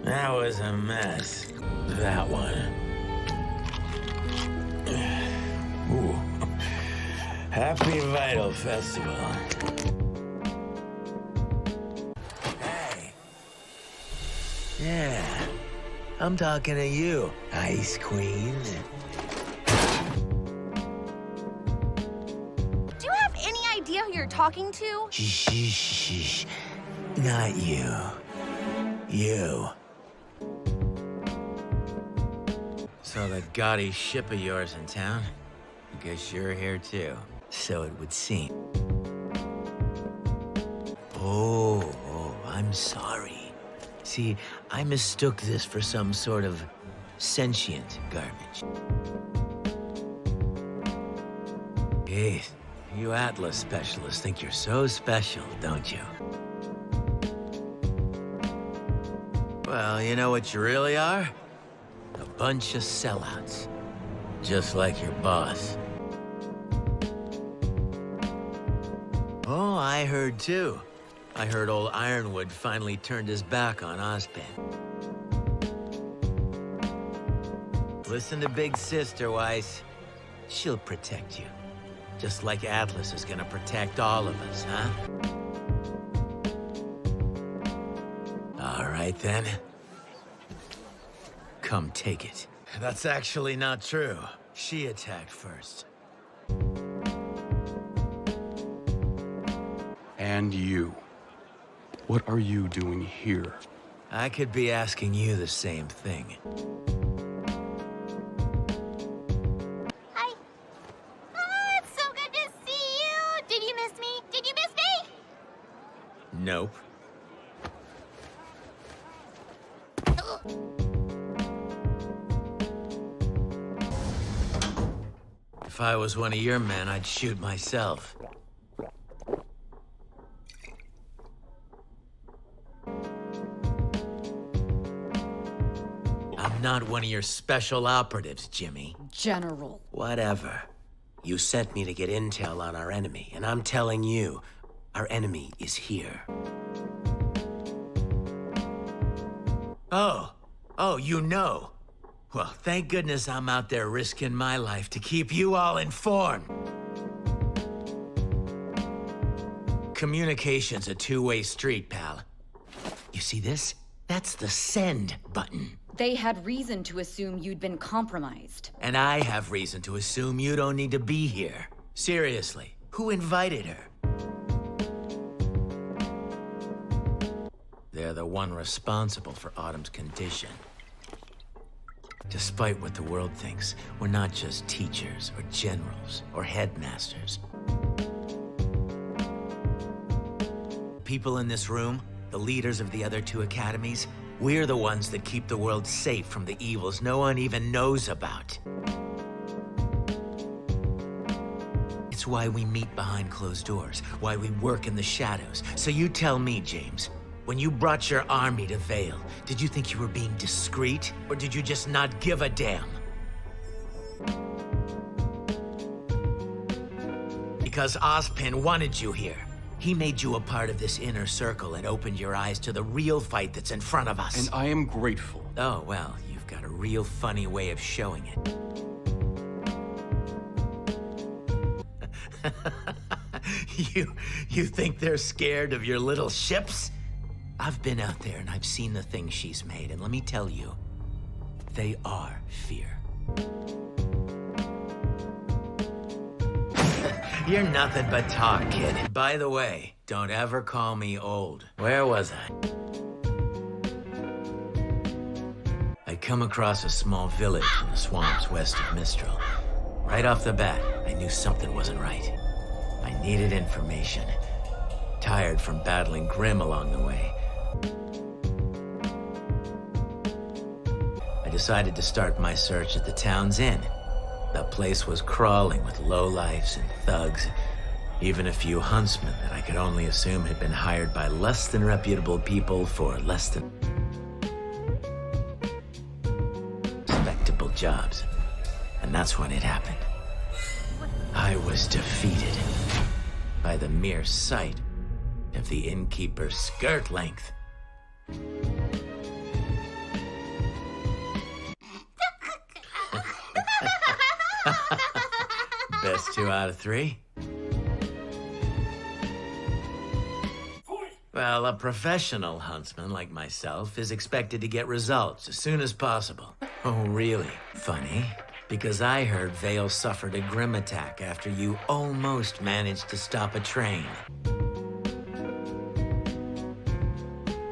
That was a mess. That one. Ooh. Happy Vital Festival. Hey. Yeah. I'm talking to you, Ice Queen. Do you have any idea who you're talking to? Shh. Not you. You. So the gaudy ship of yours in town? I guess you're here too. So it would seem. Oh, I'm sorry. See, I mistook this for some sort of sentient garbage. Hey, you Atlas specialists think you're so special, don't you? Well, you know what you really are? A bunch of sellouts. Just like your boss. Oh, I heard too. I heard old Ironwood finally turned his back on Ozpin. Listen to Big Sister, Weiss. She'll protect you. Just like Atlas is gonna protect all of us, huh? All right, then. Come take it. That's actually not true. She attacked first. And you. What are you doing here? I could be asking you the same thing. Hi. It's so good to see you. Did you miss me? Did you miss me? Nope. If I was one of your men, I'd shoot myself. I'm not one of your special operatives, Jimmy. General. Whatever. You sent me to get intel on our enemy, and I'm telling you, our enemy is here. Oh, you know. Well, thank goodness I'm out there risking my life to keep you all informed. Communication's a two-way street, pal. You see this? That's the send button. They had reason to assume you'd been compromised. And I have reason to assume you don't need to be here. Seriously, who invited her? They're the one responsible for Autumn's condition. Despite what the world thinks, we're not just teachers or generals or headmasters. People in this room, the leaders of the other two academies, we're the ones that keep the world safe from the evils no one even knows about. It's why we meet behind closed doors, why we work in the shadows. So you tell me, James, when you brought your army to Vale, did you think you were being discreet, or did you just not give a damn? Because Ozpin wanted you here. He made you a part of this inner circle and opened your eyes to the real fight that's in front of us. And I am grateful. Oh, well, you've got a real funny way of showing it. You think they're scared of your little ships? I've been out there and I've seen the things she's made, and let me tell you, they are fear. You're nothing but talk, kid. By the way, don't ever call me old. Where was I? I'd come across a small village in the swamps west of Mistral. Right off the bat, I knew something wasn't right. I needed information. Tired from battling Grimm along the way. I decided to start my search at the town's inn. The place was crawling with lowlifes and thugs, even a few huntsmen that I could only assume had been hired by less than reputable people for less than respectable jobs. And that's when it happened. I was defeated by the mere sight of the innkeeper's skirt length. Best 2 out of 3? Well, a professional huntsman like myself is expected to get results as soon as possible. Oh, really? Funny. Because I heard Vale suffered a grim attack after you almost managed to stop a train.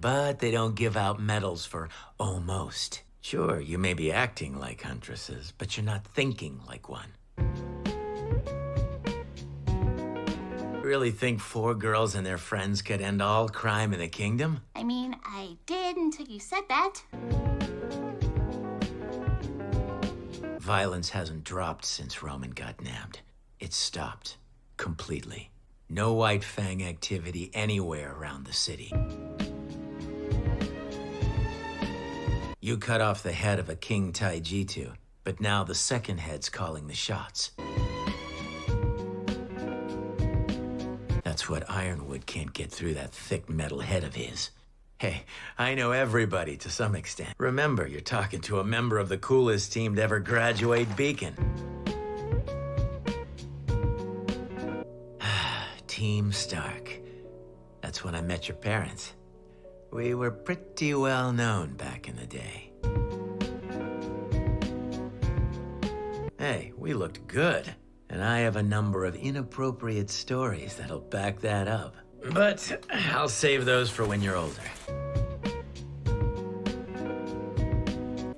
But they don't give out medals for almost. Sure, you may be acting like huntresses, but you're not thinking like one. Really think 4 girls and their friends could end all crime in the kingdom? I mean, I did until you said that. Violence hasn't dropped since Roman got nabbed. It's stopped. Completely. No White Fang activity anywhere around the city. You cut off the head of a King Taijitu, but now the second head's calling the shots. That's what Ironwood can't get through that thick metal head of his. Hey, I know everybody to some extent. Remember, you're talking to a member of the coolest team to ever graduate Beacon. Team Stark. That's when I met your parents. We were pretty well known back in the day. Hey, we looked good. And I have a number of inappropriate stories that'll back that up. But I'll save those for when you're older.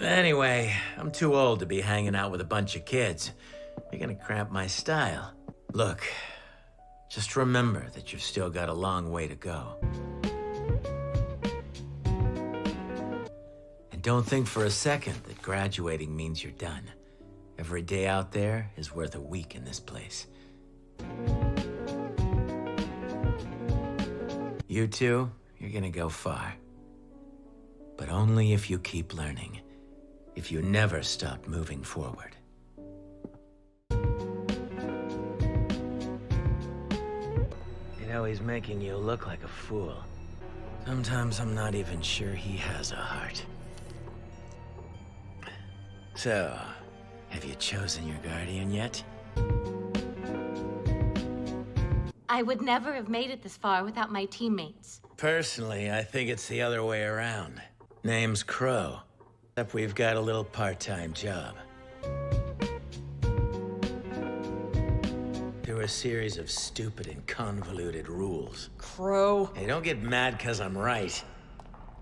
Anyway, I'm too old to be hanging out with a bunch of kids. You're gonna cramp my style. Look, just remember that you've still got a long way to go. And don't think for a second that graduating means you're done. Every day out there is worth a week in this place. You two, you're gonna go far. But only if you keep learning. If you never stop moving forward. You know, he's making you look like a fool. Sometimes I'm not even sure he has a heart. So, have you chosen your guardian yet? I would never have made it this far without my teammates. Personally, I think it's the other way around. Name's Qrow. Except we've got a little part-time job. Through a series of stupid and convoluted rules. Qrow. Hey, don't get mad 'cause I'm right.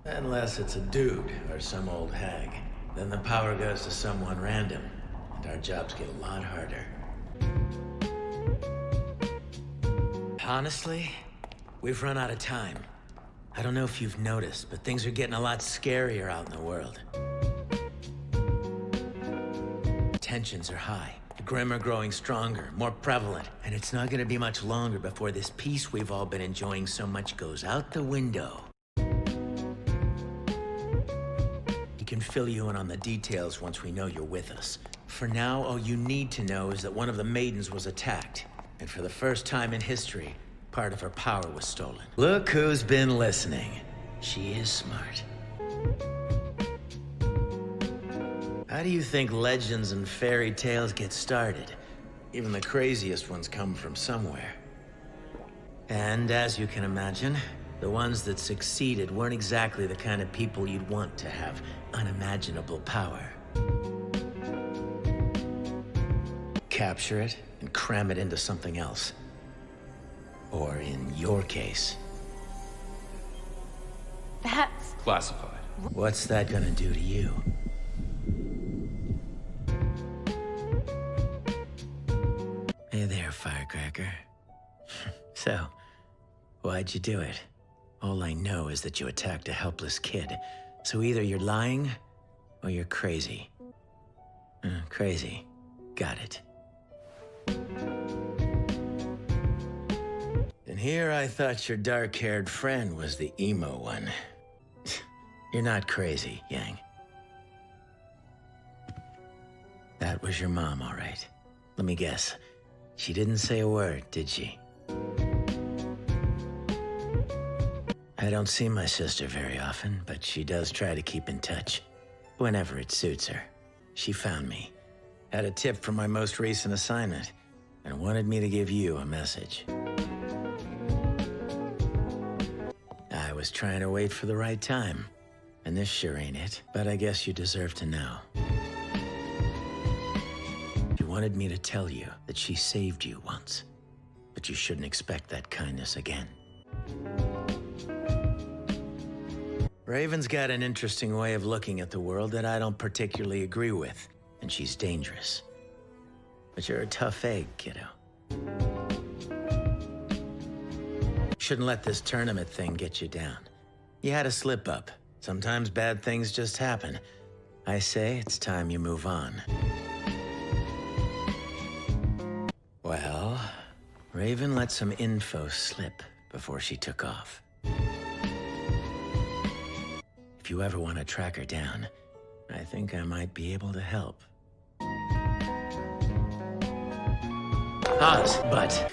Unless it's a dude or some old hag. Then the power goes to someone random. And our jobs get a lot harder. Honestly, we've run out of time. I don't know if you've noticed, but things are getting a lot scarier out in the world. Tensions are high. The Grim are growing stronger, more prevalent, and it's not gonna be much longer before this peace we've all been enjoying so much goes out the window. We can fill you in on the details once we know you're with us. For now, all you need to know is that one of the Maidens was attacked, and for the first time in history, part of her power was stolen. Look who's been listening. She is smart. How do you think legends and fairy tales get started? Even the craziest ones come from somewhere. And as you can imagine, the ones that succeeded weren't exactly the kind of people you'd want to have unimaginable power. Capture it and cram it into something else. Or in your case. That's... Classified. What's that gonna do to you? Hey there, firecracker. So, why'd you do it? All I know is that you attacked a helpless kid. So either you're lying, or you're crazy. Crazy. Got it. And here I thought your dark-haired friend was the emo one. You're not crazy, Yang. That was your mom, all right. Let me guess. She didn't say a word, did she? I don't see my sister very often, but she does try to keep in touch. Whenever it suits her. She found me. Had a tip from my most recent assignment, and wanted me to give you a message. I was trying to wait for the right time, and this sure ain't it, but I guess you deserve to know. She wanted me to tell you that she saved you once, but you shouldn't expect that kindness again. Raven's got an interesting way of looking at the world that I don't particularly agree with, and she's dangerous. But you're a tough egg, kiddo. Shouldn't let this tournament thing get you down. You had a slip up. Sometimes bad things just happen. I say it's time you move on. Well, Raven let some info slip before she took off. If you ever want to track her down, I think I might be able to help. Oz, but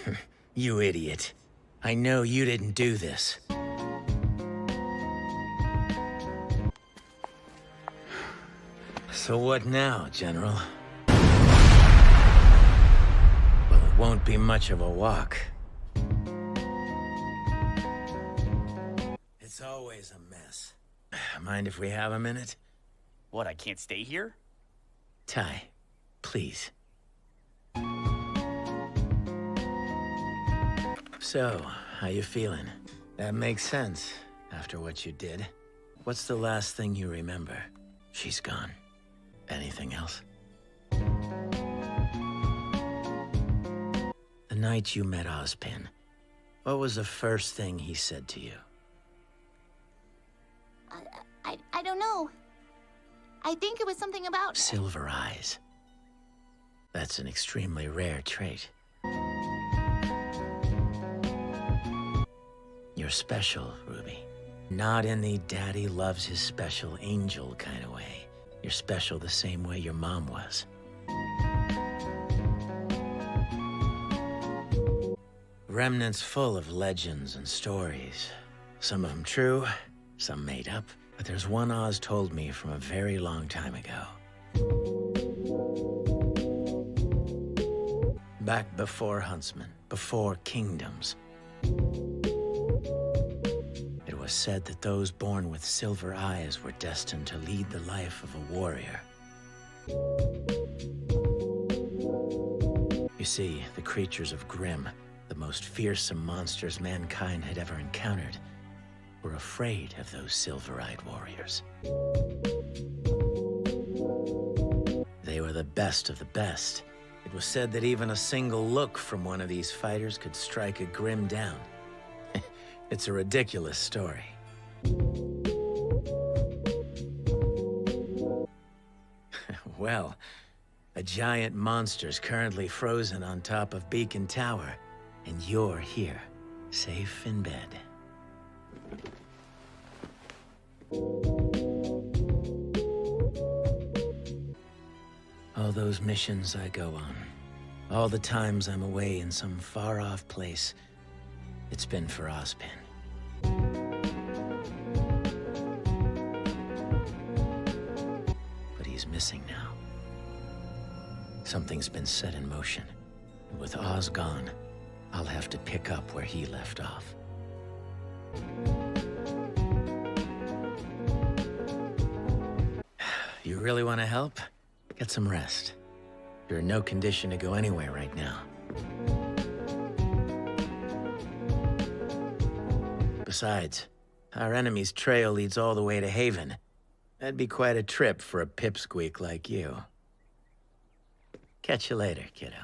you idiot. I know you didn't do this. So what now, General? Well, it won't be much of a walk. It's always a mess. Mind if we have a minute? What, I can't stay here? Ty, please. So, how you feeling? That makes sense, after what you did. What's the last thing you remember? She's gone. Anything else? The night you met Ozpin, what was the first thing he said to you? I don't know. I think it was something about... Silver eyes. That's an extremely rare trait. You're special, Ruby. Not in the daddy loves his special angel kind of way. You're special the same way your mom was. Remnant's full of legends and stories. Some of them true, some made up. But there's one Oz told me from a very long time ago. Back before Huntsman, before kingdoms. It was said that those born with silver eyes were destined to lead the life of a warrior. You see, the creatures of Grimm, the most fearsome monsters mankind had ever encountered, were afraid of those silver-eyed warriors. They were the best of the best. It was said that even a single look from one of these fighters could strike a Grimm down. It's a ridiculous story. Well, a giant monster's currently frozen on top of Beacon Tower, and you're here, safe in bed. All those missions I go on, all the times I'm away in some far-off place, it's been for Ozpin. But he's missing now. Something's been set in motion. And with Oz gone, I'll have to pick up where he left off. You really want to help? Get some rest. You're in no condition to go anywhere right now. Besides, our enemy's trail leads all the way to Haven. That'd be quite a trip for a pipsqueak like you. Catch you later, kiddo.